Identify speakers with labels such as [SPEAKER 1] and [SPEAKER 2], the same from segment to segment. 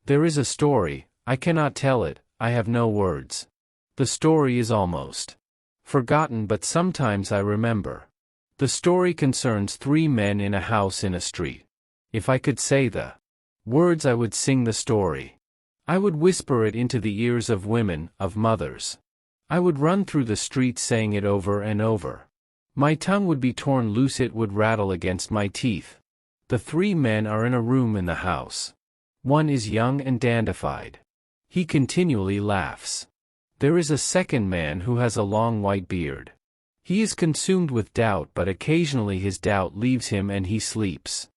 [SPEAKER 1] There is a story, I cannot tell it, I have no words. The story is almost forgotten, but sometimes I remember. The story concerns three men in a house in a street. If I could say the words, I would sing the story. I would whisper it into the ears of women, of mothers. I would run through the streets saying it over and over. My tongue would be torn loose, it would rattle against my teeth. The three men are in a room in the house. One is young and dandified. He continually laughs. There is a second man who has a long white beard. He is consumed with doubt, but occasionally his doubt leaves him and he sleeps.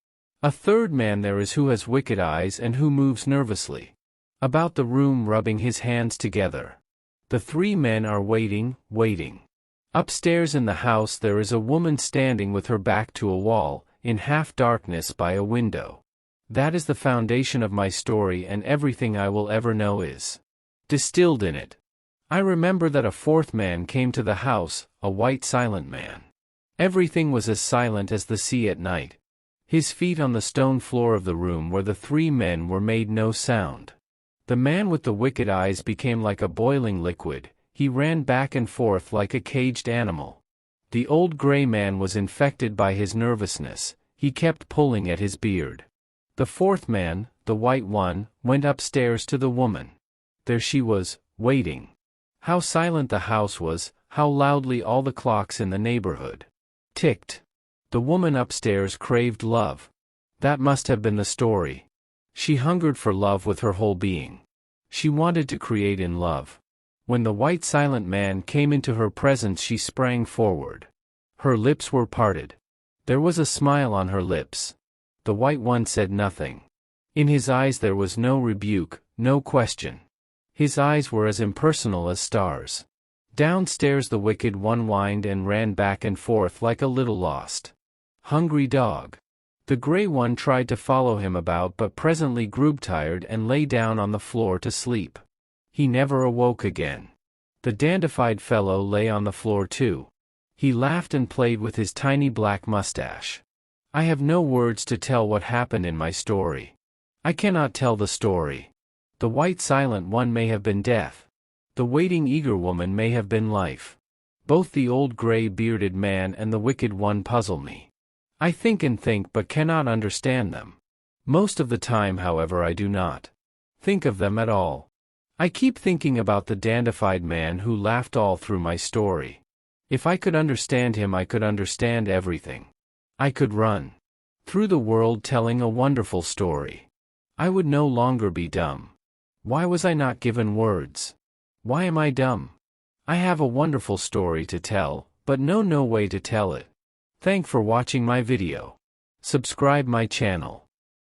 [SPEAKER 1] A third man there is who has wicked eyes and who moves nervously about the room, rubbing his hands together. The three men are waiting. Upstairs in the house there is a woman standing with her back to a wall, in half darkness by a window. That is the foundation of my story, and everything I will ever know is distilled in it. I remember that a fourth man came to the house, a white silent man. Everything was as silent as the sea at night. His feet on the stone floor of the room where the three men were made no sound. The man with the wicked eyes became like a boiling liquid, he ran back and forth like a caged animal. The old gray man was infected by his nervousness, he kept pulling at his beard. The fourth man, the white one, went upstairs to the woman. There she was, waiting. How silent the house was, how loudly all the clocks in the neighborhood ticked. The woman upstairs craved love. That must have been the story. She hungered for love with her whole being. She wanted to create in love. When the white silent man came into her presence, she sprang forward. Her lips were parted. There was a smile on her lips. The white one said nothing. In his eyes there was no rebuke, no question. His eyes were as impersonal as stars. Downstairs the wicked one whined and ran back and forth like a little lost, hungry dog. The gray one tried to follow him about, but presently grew tired and lay down on the floor to sleep. He never awoke again. The dandified fellow lay on the floor too. He laughed and played with his tiny black mustache. I have no words to tell what happened in my story. I cannot tell the story. The white silent one may have been death. The waiting eager woman may have been life. Both the old gray bearded man and the wicked one puzzle me. I think and think but cannot understand them. Most of the time, however, I do not think of them at all. I keep thinking about the dandified man who laughed all through my story. If I could understand him, I could understand everything. I could run through the world telling a wonderful story. I would no longer be dumb. Why was I not given words? Why am I dumb? I have a wonderful story to tell, but no way to tell it. Thank for watching my video. Subscribe my channel.